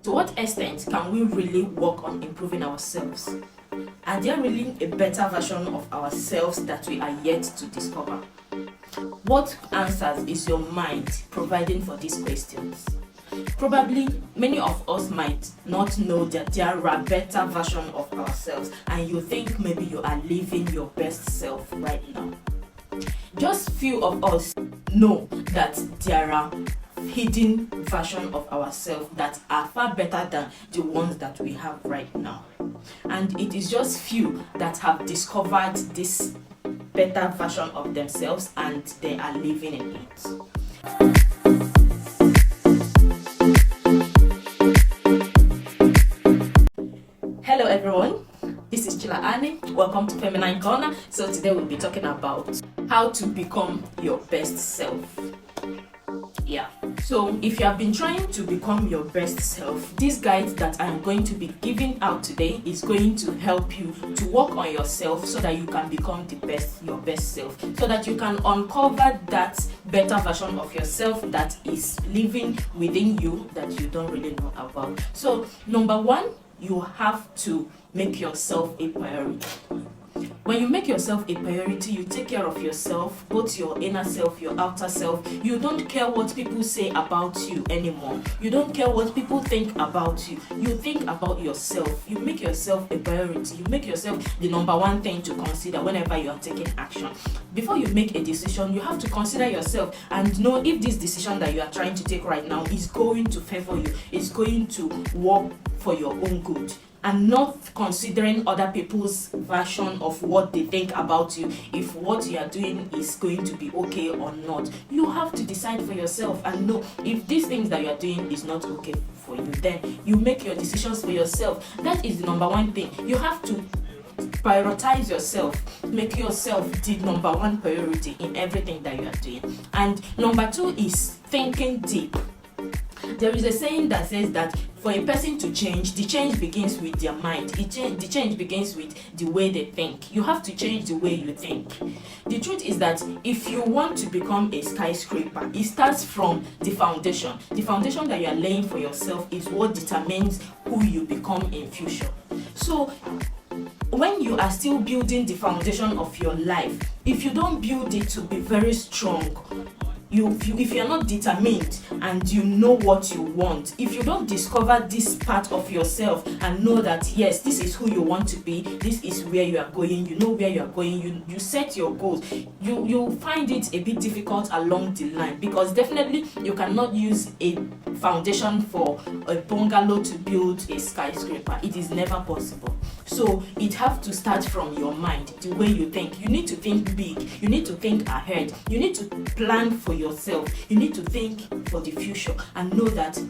To what extent can we really work on improving ourselves? Are there really a better version of ourselves that we are yet to discover? What answers is your mind providing for these questions? Probably many of us might not know that there are better versions of ourselves, and you think maybe you are living your best self right now. Just few of us know that there are hidden versions of ourselves that are far better than the ones that we have right now. And it is just few that have discovered this better version of themselves and they are living in it. Hello everyone, this is Chila Annie. Welcome to Feminine Corner. So today we'll be talking about how to become your best self. So if you have been trying to become your best self, this guide that I am going to be giving out today is going to help you to work on yourself so that you can become your best self, so that you can uncover that better version of yourself that is living within you that you don't really know about. So number one, you have to make yourself a priority. When you make yourself a priority, you take care of yourself, both your inner self, your outer self. You don't care what people say about you anymore. You don't care what people think about you. You think about yourself. You make yourself a priority. You make yourself the number one thing to consider whenever you are taking action. Before you make a decision, you have to consider yourself and know if this decision that you are trying to take right now is going to favor you, is going to work for your own good, and not considering other people's version of what they think about you, if what you are doing is going to be okay or not. You have to decide for yourself and know if these things that you are doing is not okay for you. Then you make your decisions for yourself. That is the number one thing. You have to prioritize yourself. Make yourself the number one priority in everything that you are doing. And number two is thinking deep. There is a saying that says that for a person to change, the change begins with their mind. The change begins with the way they think. You have to change the way you think. The truth is that if you want to become a skyscraper, it starts from the foundation. The foundation that you are laying for yourself is what determines who you become in future. So when you are still building the foundation of your life, if you don't build it to be very strong, if you're not determined and you know what you want, if you don't discover this part of yourself and know that yes, this is who you want to be, this is where you are going, you know where you are going, you set your goals, you find it a bit difficult along the line, because definitely you cannot use a foundation for a bungalow to build a skyscraper. It is never possible. So it has to start from your mind, the way you think. You need to think big. You need to think ahead. You need to plan for yourself. You need to think for the future and know that,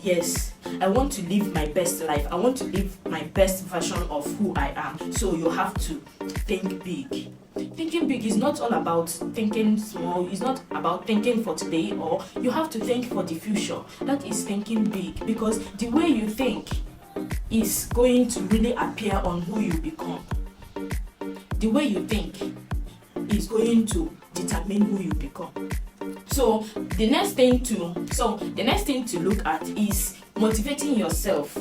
yes, I want to live my best life. I want to live my best version of who I am. So you have to think big. Thinking big is not all about thinking small. It's not about thinking for today, or you have to think for the future. That is thinking big, because the way you think is going to really appear on who you become. The way you think is going to determine who you become. So the next thing to look at is motivating yourself.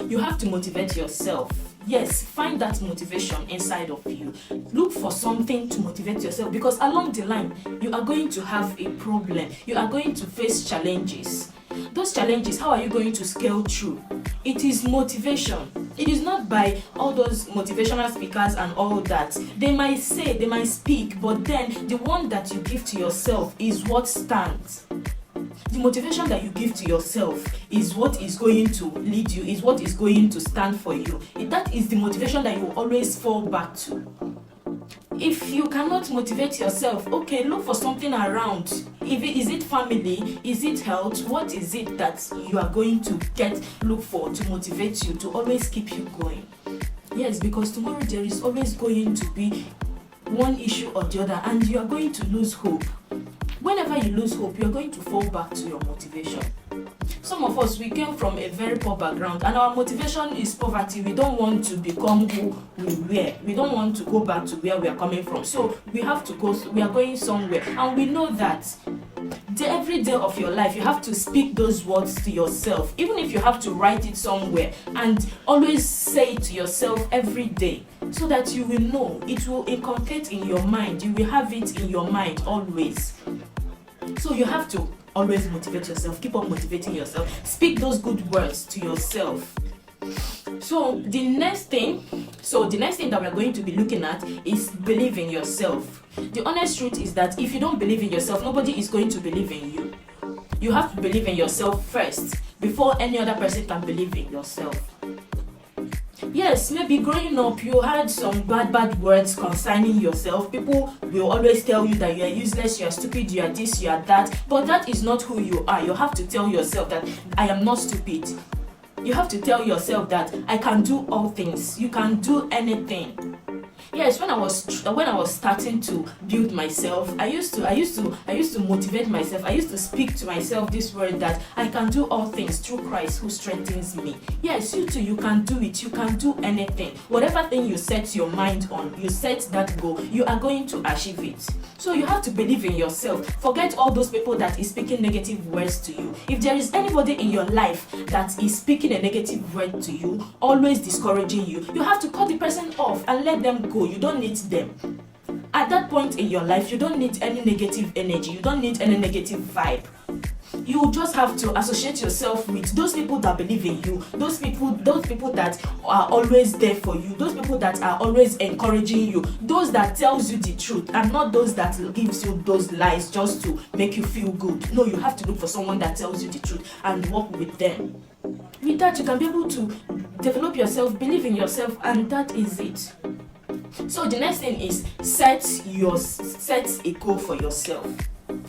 You have to motivate yourself. Yes, find that motivation inside of you. Look for something to motivate yourself, because along the line you are going to have a problem. You are going to face challenges. Those challenges, how are you going to scale through? It is motivation. It is not by all those motivational speakers and all that. They might speak, but then the one that you give to yourself is what stands. The motivation that you give to yourself is what is going to lead you, is what is going to stand for you. That is the motivation that you always fall back to. If you cannot motivate yourself, okay, look for something around. Is it family? Is it health? What is it that you are going to look for to motivate you, to always keep you going? Yes, because tomorrow there is always going to be one issue or the other, and you are going to lose hope. Whenever you lose hope, you are going to fall back to your motivation. Some of us, we came from a very poor background, and our motivation is poverty. We don't want to become who we were. We don't want to go back to where we are coming from. So we have to go. We are going somewhere, and we know that Every day of your life, you have to speak those words to yourself, even if you have to write it somewhere, and always say it to yourself every day, so that you will know, it will inculcate in your mind, you will have it in your mind always. So you have to always motivate yourself, keep on motivating yourself, speak those good words to yourself. So the next thing that we're going to be looking at is believe in yourself. The honest truth is that if you don't believe in yourself, nobody is going to believe in you. You have to believe in yourself first before any other person can believe in yourself. Yes, maybe growing up you had some bad words concerning yourself. People will always tell you that you are useless, you are stupid, you are this, you are that. But that is not who you are. You have to tell yourself that I am not stupid. You have to tell yourself that I can do all things. You can do anything. Yes, when I was starting to build myself, I used to motivate myself. I used to speak to myself this word that I can do all things through Christ who strengthens me. Yes, you too, you can do it. You can do anything. Whatever thing you set your mind on, you set that goal, you are going to achieve it. So you have to believe in yourself. Forget all those people that is speaking negative words to you. If there is anybody in your life that is speaking a negative word to you, always discouraging you, you have to cut the person off and let them go. You don't need them. At that point in your life, you don't need any negative energy. You don't need any negative vibe. You just have to associate yourself with those people that believe in you, those people that are always there for you, those people that are always encouraging you, those that tells you the truth, and not those that gives you those lies just to make you feel good. No, you have to look for someone that tells you the truth and work with them. With that, you can be able to develop yourself, believe in yourself, and that is it. So the next thing is set a goal for yourself.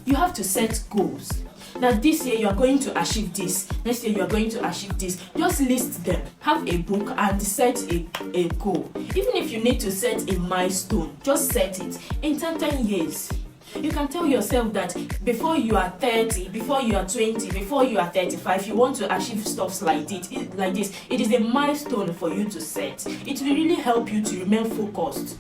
You have to set goals. That this year you are going to achieve this, next year you are going to achieve this. Just list them, have a book and set a goal. Even if you need to set a milestone, just set it. In 10 years, you can tell yourself that before you are 30, before you are 20, before you are 35, you want to achieve stuff like this. It is a milestone for you to set. It will really help you to remain focused.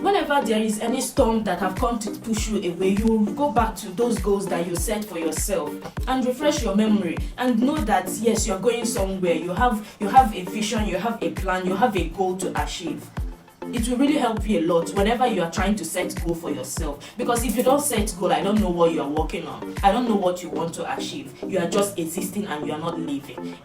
Whenever there is any storm that have come to push you away, you go back to those goals that you set for yourself and refresh your memory and know that yes, you are going somewhere. You have a vision, you have a plan, you have a goal to achieve. It will really help you a lot whenever you are trying to set goal for yourself. Because if you don't set goal, I don't know what you are working on. I don't know what you want to achieve. You are just existing and you are not living.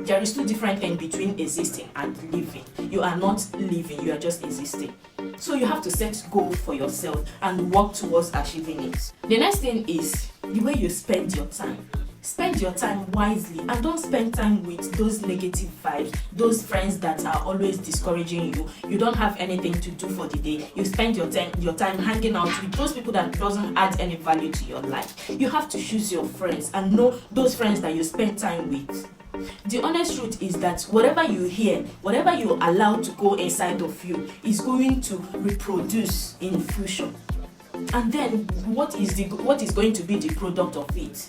There is two different things between existing and living. You are not living, you are just existing. So you have to set goal for yourself and work towards achieving it. The next thing is the way you spend your time. Spend your time wisely and don't spend time with those negative vibes, those friends that are always discouraging you. You don't have anything to do for the day. You spend your time hanging out with those people that doesn't add any value to your life. You have to choose your friends and know those friends that you spend time with. The honest truth is that whatever you hear, whatever you allow to go inside of you is going to reproduce in future. And then what is going to be the product of it?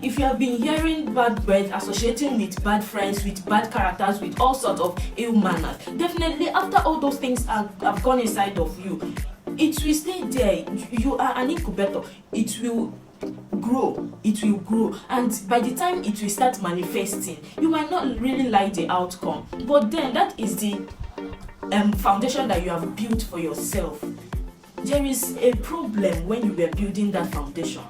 If you have been hearing bad words, associating with bad friends, with bad characters, with all sorts of ill manners, definitely after all those things have gone inside of you, it will stay there. You are an incubator. It will grow, and by the time it will start manifesting, you might not really like the outcome, but then that is the foundation that you have built for yourself. There is a problem when you were building that foundation.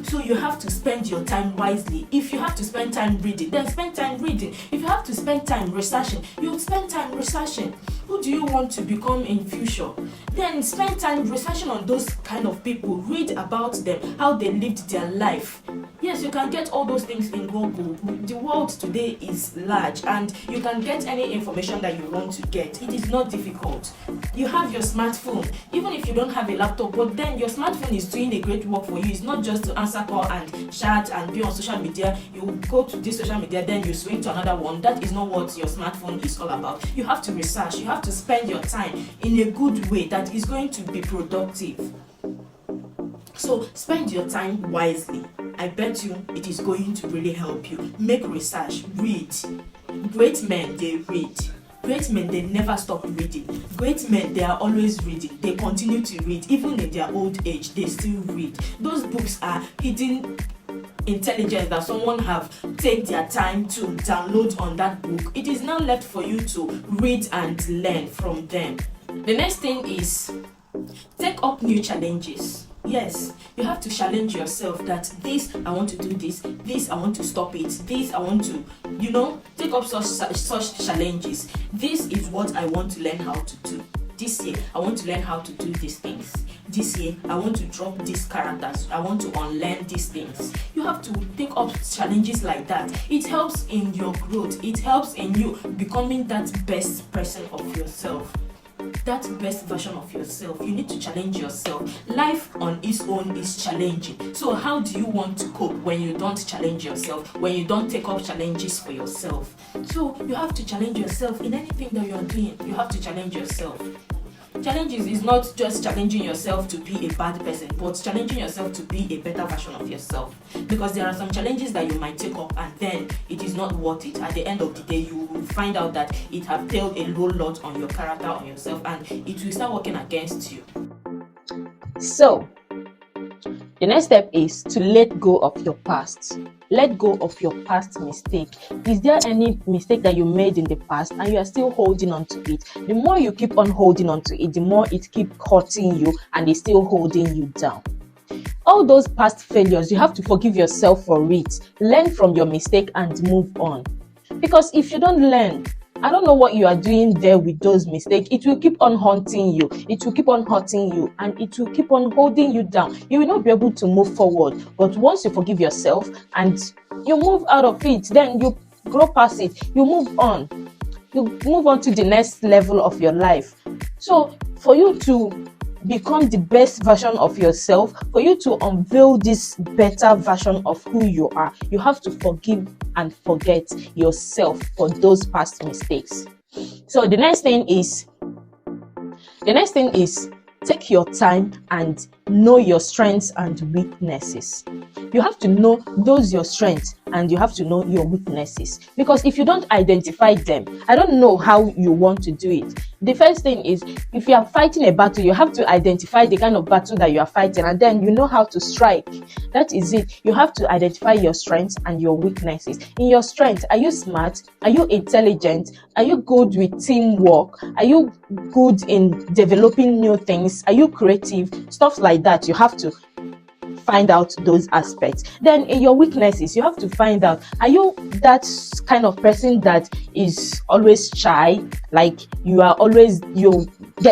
So you have to spend your time wisely. If you have to spend time reading, then spend time reading. If you have to spend time researching, you spend time researching. Who do you want to become in future? Then spend time researching on those kind of people. Read about them, how they lived their life. Yes, you can get all those things in Google. The world today is large and you can get any information that you want to get. It is not difficult. You have your smartphone. Even if you don't have a laptop, but then your smartphone is doing a great work for you. It's not just to answer call and chat and be on social media. You go to this social media, then you swing to another one. That is not what your smartphone is all about. You have to research. You have to spend your time in a good way that is going to be productive. So spend your time wisely. I bet you it is going to really help you. Make research, read. Great men, they read. Great men, they never stop reading. Great men, they are always reading. They continue to read. Even in their old age, they still read. Those books are hidden intelligence that someone have take their time to download on that book. It is now left for you to read and learn from them. The next thing is take up new challenges. Yes, you have to challenge yourself that this I want to do, this I want to stop it, this I want to, take up such challenges. This is what I want to learn how to do. This year I want to learn how to do these things. This year I want to drop these characters. I want to unlearn these things. You have to take up challenges like that. It helps in your growth. It helps in you becoming that best person of yourself. That best version of yourself. You need to challenge yourself. Life on its own is challenging. So how do you want to cope when you don't challenge yourself, when you don't take up challenges for yourself? So you have to challenge yourself in anything that you are doing. You have to challenge yourself. Challenges is not just challenging yourself to be a bad person, but challenging yourself to be a better version of yourself. Because there are some challenges that you might take up and then it is not worth it. At the end of the day, you will find out that it have tailed a whole lot on your character, on yourself, and it will start working against you. So, the next step is to let go of your past. Let go of your past mistake. Is there any mistake that you made in the past and you are still holding on to it? The more you keep on holding on to it, the more it keeps hurting you and it's still holding you down. All those past failures, you have to forgive yourself for it. Learn from your mistake and move on. Because if you don't learn, I don't know what you are doing there with those mistakes. It will keep on haunting you. It will keep on hurting you and it will keep on holding you down. You will not be able to move forward. But once you forgive yourself and you move out of it, then you grow past it. You move on. You move on to the next level of your life. So for you to become the best version of yourself, for you to unveil this better version of who you are, you have to forgive and forget yourself for those past mistakes. So the next thing is take your time and know your strengths and weaknesses. You have to know those your strengths and you have to know your weaknesses, because if you don't identify them, I don't know how you want to do it. The first thing is, if you are fighting a battle, you have to identify the kind of battle that you are fighting and then you know how to strike. That is it. You have to identify your strengths and your weaknesses. In your strengths, are you smart? Are you intelligent? Are you good with teamwork? Are you good in developing new things? Are you creative? Stuff like that. You have to find out those aspects. Then in your weaknesses, you have to find out, are you that kind of person that is always shy, like you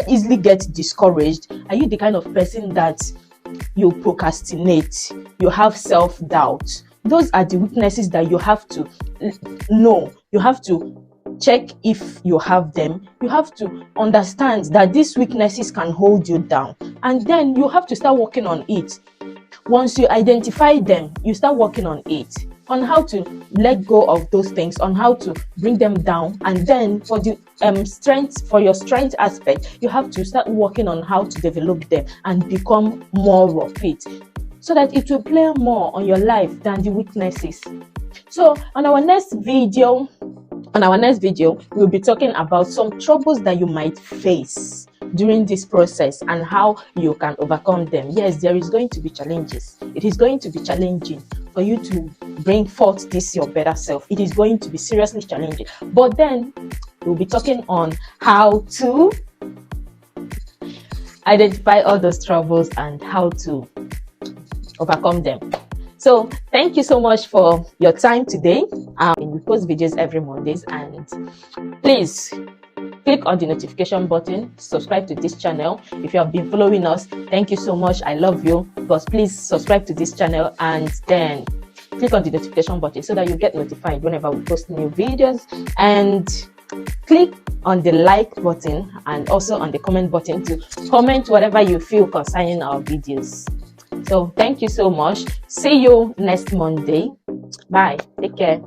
easily get discouraged? Are you the kind of person that you procrastinate, you have self-doubt? Those are the weaknesses that you have to know. You have to check if you have them. You have to understand that these weaknesses can hold you down, and then you have to start working on it. Once you identify them, you start working on it, on how to let go of those things, on how to bring them down. And then for the your strength aspect, you have to start working on how to develop them and become more of it, so that it will play more on your life than the weaknesses. So on our next video, we'll be talking about some troubles that you might face during this process and how you can overcome them. Yes, there is going to be challenges. It is going to be challenging for you to bring forth this your better self. It is going to be seriously challenging. But then we'll be talking on how to identify all those troubles and how to overcome them. So thank you so much for your time today. We post videos every Mondays, and please click on the notification button, subscribe to this channel. If you have been following us, thank you so much. I love you. But please subscribe to this channel and then click on the notification button so that you get notified whenever we post new videos. And click on the like button and also on the comment button to comment whatever you feel concerning our videos. So thank you so much. See you next Monday. Bye. Take care.